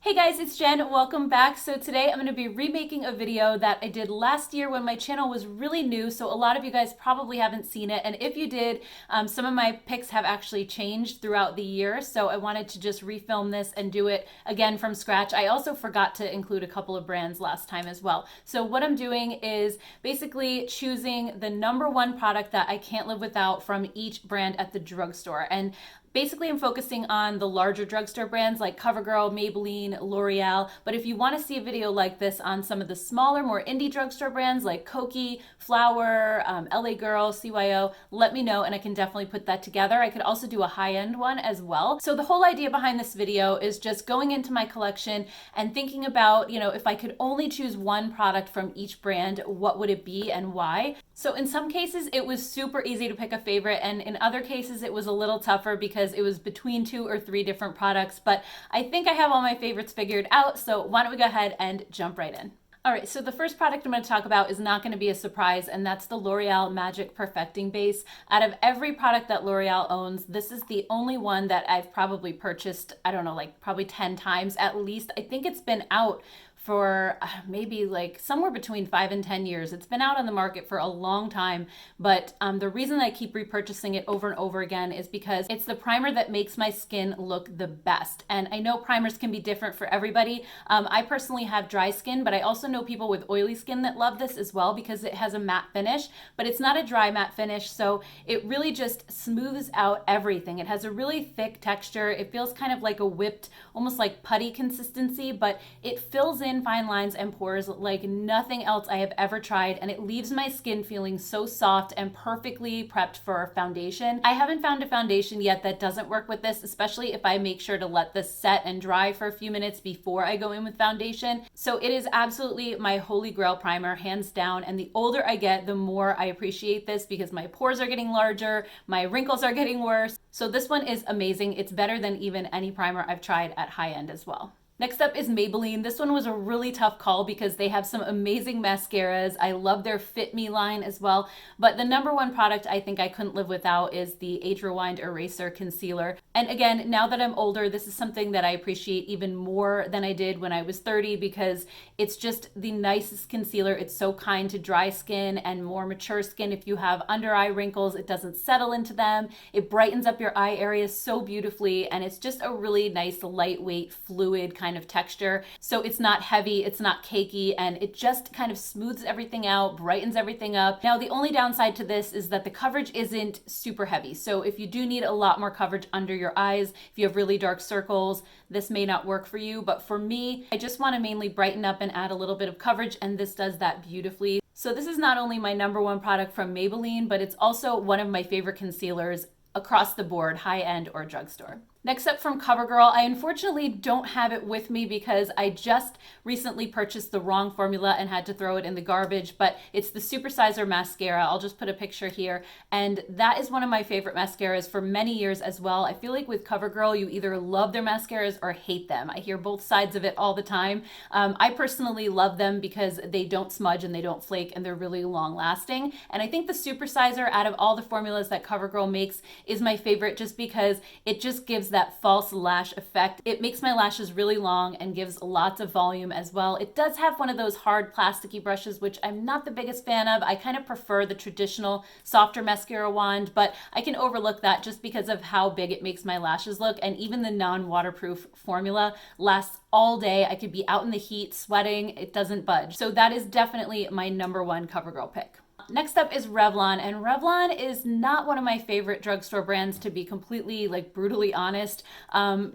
Hey guys, it's Jen. Welcome back. So today I'm going to be remaking a video that I did last year when my channel was really new. So a lot of you guys probably haven't seen it. And if you did, some of my picks have actually changed throughout the year. So I wanted to just refilm this and do it again from scratch. I also forgot to include a couple of brands last time as well. So what I'm doing is basically choosing the number one product that I can't live without from each brand at the drugstore. And basically, I'm focusing on the larger drugstore brands like Covergirl, Maybelline, L'Oreal. But if you want to see a video like this on some of the smaller, more indie drugstore brands like Koki, Flower, LA Girl, CYO, let me know and I can definitely put that together. I could also do a high-end one as well. So the whole idea behind this video is just going into my collection and thinking about, if I could only choose one product from each brand, what would it be and why? So in some cases, it was super easy to pick a favorite, and in other cases, it was a little tougher because it was between 2 or 3 different products, but I think I have all my favorites figured out, so why don't we go ahead and jump right in. All right, so the first product I'm going to talk about is not going to be a surprise, and that's the L'Oreal Magic Perfecting Base. Out of every product that L'Oreal owns, this is the only one that I've probably purchased, I don't know, like probably 10 times at least. I think it's been out for maybe like somewhere between 5 and 10 years. It's been out on the market for a long time, but the reason I keep repurchasing it over and over again is because it's the primer that makes my skin look the best. And I know primers can be different for everybody. I personally have dry skin, but I also know people with oily skin that love this as well because it has a matte finish, but it's not a dry matte finish, so it really just smooths out everything. It has a really thick texture. It feels kind of like a whipped, almost like putty consistency, but it fills in fine lines and pores like nothing else I have ever tried, and it leaves my skin feeling so soft and perfectly prepped for foundation. I haven't found a foundation yet that doesn't work with this, especially if I make sure to let this set and dry for a few minutes before I go in with foundation. So it is absolutely my holy grail primer, hands down, and the older I get, the more I appreciate this because my pores are getting larger, my wrinkles are getting worse. So this one is amazing. It's better than even any primer I've tried at high end as well. Next up is Maybelline. This one was a really tough call because they have some amazing mascaras. I love their Fit Me line as well. But the number one product I think I couldn't live without is the Age Rewind Eraser Concealer. And again, now that I'm older, this is something that I appreciate even more than I did when I was 30 because it's just the nicest concealer. It's so kind to dry skin and more mature skin. If you have under eye wrinkles, it doesn't settle into them. It brightens up your eye areas so beautifully, and it's just a really nice, lightweight, fluid kind of texture. So it's not heavy, it's not cakey, and it just kind of smooths everything out, brightens everything up. Now, the only downside to this is that the coverage isn't super heavy. So if you do need a lot more coverage under your eyes, if you have really dark circles, this may not work for you. But for me, I just want to mainly brighten up and add a little bit of coverage, and this does that beautifully. So this is not only my number one product from Maybelline, but it's also one of my favorite concealers across the board, high end or drugstore. Next up from Covergirl, I unfortunately don't have it with me because I just recently purchased the wrong formula and had to throw it in the garbage, but it's the Supersizer Mascara. I'll just put a picture here, and that is one of my favorite mascaras for many years as well. I feel like with Covergirl, you either love their mascaras or hate them. I hear both sides of it all the time. I personally love them because they don't smudge and they don't flake and they're really long lasting. And I think the Supersizer, out of all the formulas that Covergirl makes, is my favorite just because it just gives that false lash effect. It makes my lashes really long and gives lots of volume as well. It does have one of those hard plasticky brushes, which I'm not the biggest fan of. I kind of prefer the traditional softer mascara wand, but I can overlook that just because of how big it makes my lashes look. And even the non-waterproof formula lasts all day. I could be out in the heat sweating, it doesn't budge. So that is definitely my number one Covergirl pick. Next up is Revlon, and Revlon is not one of my favorite drugstore brands, to be completely brutally honest.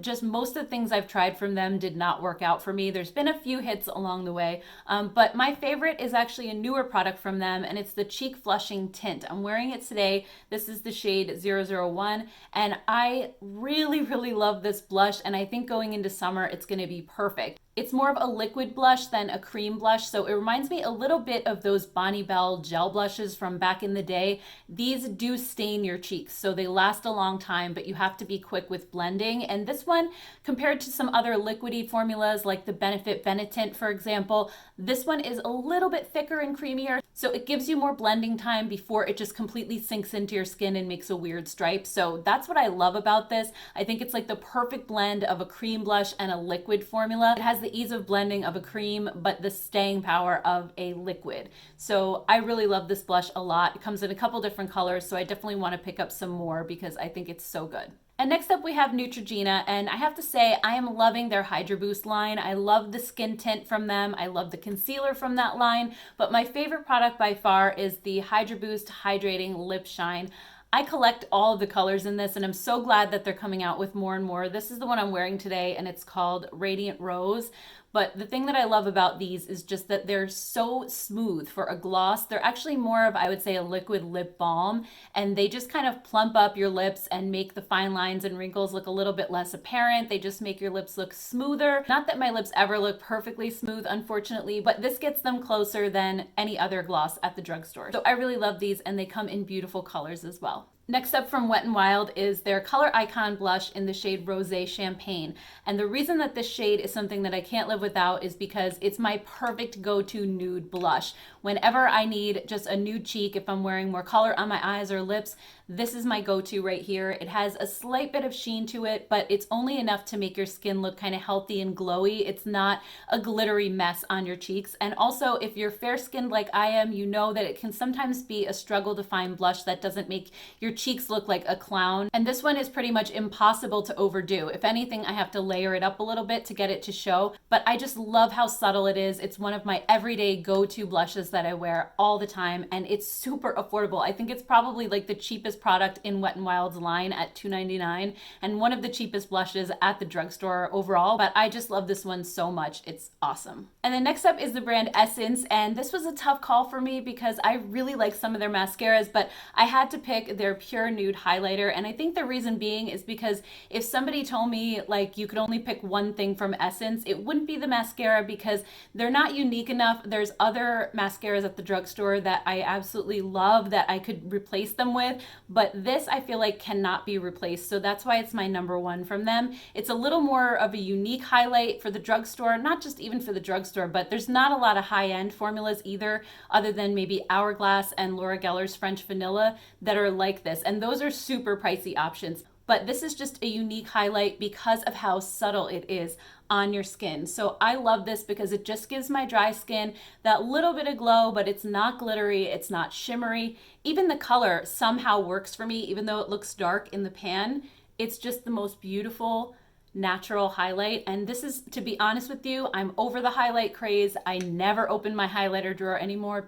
Just most of the things I've tried from them did not work out for me. There's been a few hits along the way, but my favorite is actually a newer product from them, and it's the Cheek Flushing Tint. I'm wearing it today. This is the shade 001, and I really, really love this blush, and I think going into summer, it's gonna be perfect. It's more of a liquid blush than a cream blush, so it reminds me a little bit of those Bonnie Bell gel blushes from back in the day. These do stain your cheeks, so they last a long time, but you have to be quick with blending. And this one, compared to some other liquidy formulas like the Benefit Benetint, for example, this one is a little bit thicker and creamier. So it gives you more blending time before it just completely sinks into your skin and makes a weird stripe. So that's what I love about this. I think it's like the perfect blend of a cream blush and a liquid formula. It has the ease of blending of a cream, but the staying power of a liquid. So I really love this blush a lot. It comes in a couple different colors, so I definitely want to pick up some more because I think it's so good. And next up we have Neutrogena, and I have to say I am loving their Hydra Boost line. I love the skin tint from them. I love the concealer from that line, but my favorite product by far is the Hydra Boost Hydrating Lip Shine. I collect all of the colors in this, and I'm so glad that they're coming out with more and more. This is the one I'm wearing today, and it's called Radiant Rose. But the thing that I love about these is just that they're so smooth for a gloss. They're actually more of, I would say, a liquid lip balm, and they just kind of plump up your lips and make the fine lines and wrinkles look a little bit less apparent. They just make your lips look smoother. Not that my lips ever look perfectly smooth, unfortunately, but this gets them closer than any other gloss at the drugstore. So I really love these, and they come in beautiful colors as well. Next up from Wet n Wild is their Color Icon blush in the shade Rosé Champagne. And the reason that this shade is something that I can't live without is because it's my perfect go-to nude blush. Whenever I need just a nude cheek, if I'm wearing more color on my eyes or lips, this is my go-to right here. It has a slight bit of sheen to it, but it's only enough to make your skin look kind of healthy and glowy. It's not a glittery mess on your cheeks. And also, if you're fair-skinned like I am, you know that it can sometimes be a struggle to find blush that doesn't make your cheeks look like a clown. And this one is pretty much impossible to overdo. If anything, I have to layer it up a little bit to get it to show, but I just love how subtle it is. It's one of my everyday go-to blushes that I wear all the time, and it's super affordable. I think it's probably like the cheapest product in Wet n Wild's line at $2.99, and one of the cheapest blushes at the drugstore overall, but I just love this one so much. It's awesome. And then next up is the brand Essence, and this was a tough call for me because I really like some of their mascaras, but I had to pick their Pure Nude highlighter, and I think the reason being is because if somebody told me like you could only pick one thing from Essence, it wouldn't be the mascara because they're not unique enough. There's other mascaras at the drugstore that I absolutely love that I could replace them with, but this I feel like cannot be replaced, so that's why it's my number one from them. It's a little more of a unique highlight for the drugstore, not just even for the drugstore, but there's not a lot of high-end formulas either, other than maybe Hourglass and Laura Geller's French Vanilla that are like this, and those are super pricey options. But this is just a unique highlight because of how subtle it is on your skin. So I love this because it just gives my dry skin that little bit of glow, but it's not glittery, it's not shimmery. Even the color somehow works for me, even though it looks dark in the pan. It's just the most beautiful, natural highlight. And this is, to be honest with you, I'm over the highlight craze. I never open my highlighter drawer anymore.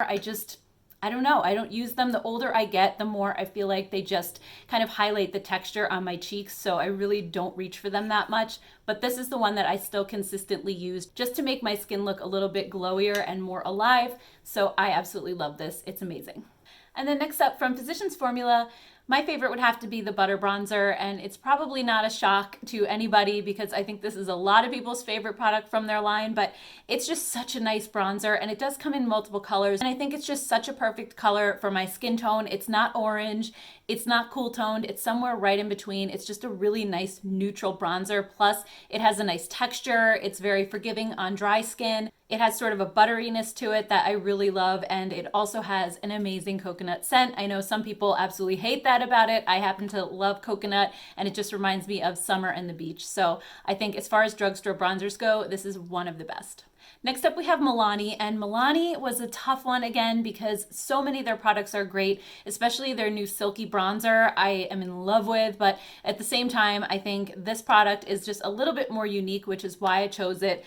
I don't know. I don't use them. The older I get, the more I feel like they just kind of highlight the texture on my cheeks. So I really don't reach for them that much. But this is the one that I still consistently use just to make my skin look a little bit glowier and more alive. So I absolutely love this. It's amazing. And then next up from Physicians Formula, my favorite would have to be the Butter Bronzer, and it's probably not a shock to anybody because I think this is a lot of people's favorite product from their line, but it's just such a nice bronzer, and it does come in multiple colors, and I think it's just such a perfect color for my skin tone. It's not orange, it's not cool toned, it's somewhere right in between. It's just a really nice neutral bronzer, plus it has a nice texture, it's very forgiving on dry skin. It has sort of a butteriness to it that I really love, and it also has an amazing coconut scent. I know some people absolutely hate that about it. I happen to love coconut, and it just reminds me of summer and the beach. So I think as far as drugstore bronzers go, this is one of the best. Next up we have Milani, and Milani was a tough one again because so many of their products are great, especially their new Silky Bronzer I am in love with, but at the same time I think this product is just a little bit more unique, which is why I chose it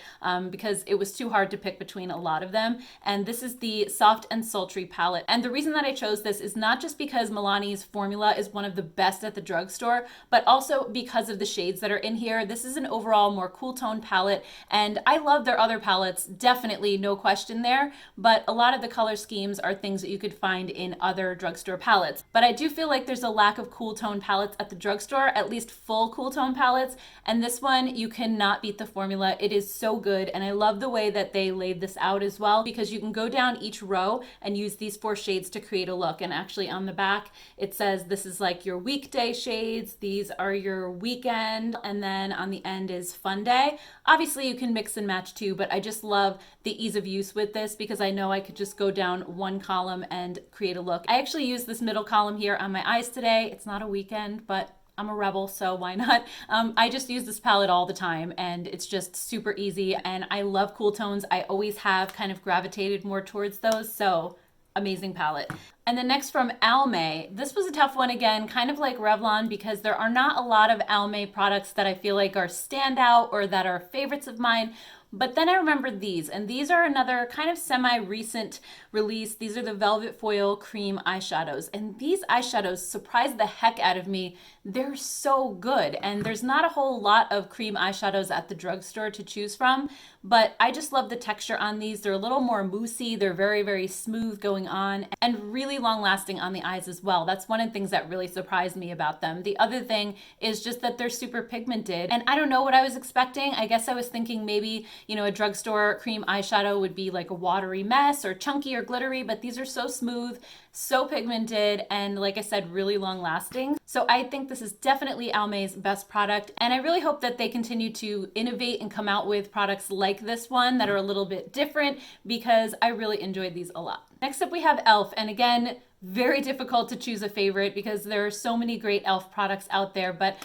because it was too hard to pick between a lot of them. And this is the Soft and Sultry palette, and the reason that I chose this is not just because Milani's formula is one of the best at the drugstore, but also because of the shades that are in here. This is an overall more cool tone palette, and I love their other palettes, definitely no question there, but a lot of the color schemes are things that you could find in other drugstore palettes. But I do feel like there's a lack of cool tone palettes at the drugstore, at least full cool tone palettes, and this one, you cannot beat the formula. It is so good, and I love the way that they laid this out as well, because you can go down each row and use these 4 shades to create a look. And actually on the back it says this is like your weekday shades, these are your weekend, and then on the end is fun day. Obviously you can mix and match too, but I just just love the ease of use with this because I know I could just go down one column and create a look. I actually use this middle column here on my eyes today. It's not a weekend, but I'm a rebel, so why not? I just use this palette all the time and it's just super easy, and I love cool tones. I always have kind of gravitated more towards those, so amazing palette. And then next from Almay, this was a tough one again, kind of like Revlon, because there are not a lot of Almay products that I feel like are standout or that are favorites of mine. But then I remembered these, and these are another kind of semi-recent release. These are the Velvet Foil Cream Eyeshadows, and these eyeshadows surprised the heck out of me. They're so good, and there's not a whole lot of cream eyeshadows at the drugstore to choose from, but I just love the texture on these. They're a little more moussey, they're very, very smooth going on, and really long lasting on the eyes as well. That's one of the things that really surprised me about them. The other thing is just that they're super pigmented, and I don't know what I was expecting. I guess I was thinking maybe, you know, a drugstore cream eyeshadow would be like a watery mess or chunky or glittery, but these are so smooth, so pigmented, and like I said, really long lasting. So I think this is definitely Almay's best product, and I really hope that they continue to innovate and come out with products like this one that are a little bit different, because I really enjoyed these a lot. Next up we have e.l.f. and again, very difficult to choose a favorite because there are so many great e.l.f. products out there, but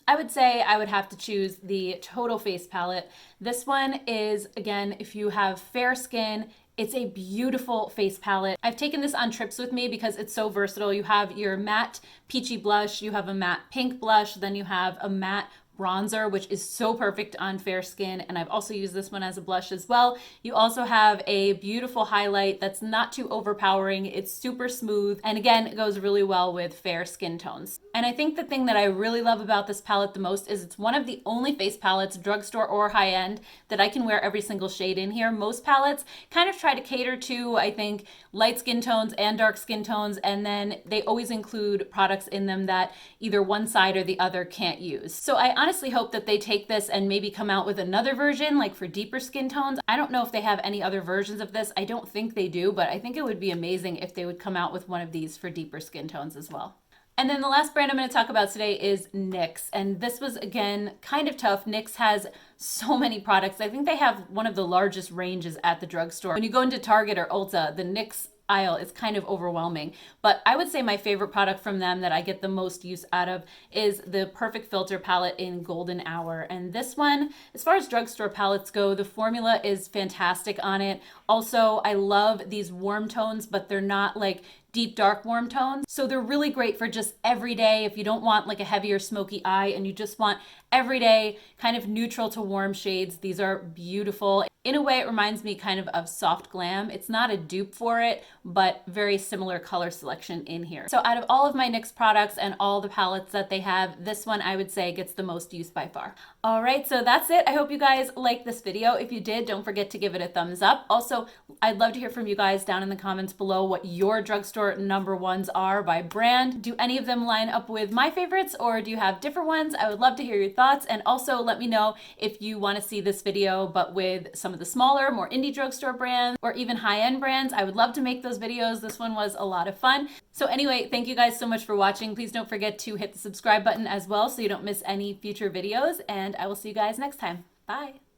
I would say I would have to choose the Total Face palette. This one is, again, if you have fair skin, it's a beautiful face palette. I've taken this on trips with me because it's so versatile. You have your matte peachy blush, you have a matte pink blush, then you have a matte bronzer, which is so perfect on fair skin, and I've also used this one as a blush as well. You also have a beautiful highlight that's not too overpowering. It's super smooth, and again, it goes really well with fair skin tones. And I think the thing that I really love about this palette the most is it's one of the only face palettes, drugstore or high-end, that I can wear every single shade in here. Most palettes kind of try to cater to, I think, light skin tones and dark skin tones, and then they always include products in them that either one side or the other can't use. So I honestly hope that they take this and maybe come out with another version, like for deeper skin tones. I don't know if they have any other versions of this. I don't think they do, but I think it would be amazing if they would come out with one of these for deeper skin tones as well. And then the last brand I'm going to talk about today is NYX. And this was, again, kind of tough. NYX has so many products. I think they have one of the largest ranges at the drugstore. When you go into Target or Ulta, the NYX aisle is kind of overwhelming. But I would say my favorite product from them that I get the most use out of is the Perfect Filter palette in Golden Hour. And this one, as far as drugstore palettes go, the formula is fantastic on it. Also, I love these warm tones, but they're not like deep dark warm tones. So they're really great for just everyday, if you don't want like a heavier smoky eye and you just want everyday kind of neutral to warm shades. These are beautiful. In a way, it reminds me kind of Soft Glam. It's not a dupe for it, but very similar color selection in here. So out of all of my NYX products and all the palettes that they have, this one I would say gets the most use by far. All right, so that's it. I hope you guys liked this video. If you did, don't forget to give it a thumbs up. Also, I'd love to hear from you guys down in the comments below what your drugstore number ones are by brand. Do any of them line up with my favorites, or do you have different ones? I would love to hear your thoughts, and also let me know if you want to see this video but with some of the smaller, more indie drugstore brands or even high-end brands. I would love to make those videos. This one was a lot of fun. So anyway, thank you guys so much for watching. Please don't forget to hit the subscribe button as well so you don't miss any future videos, and I will see you guys next time. Bye.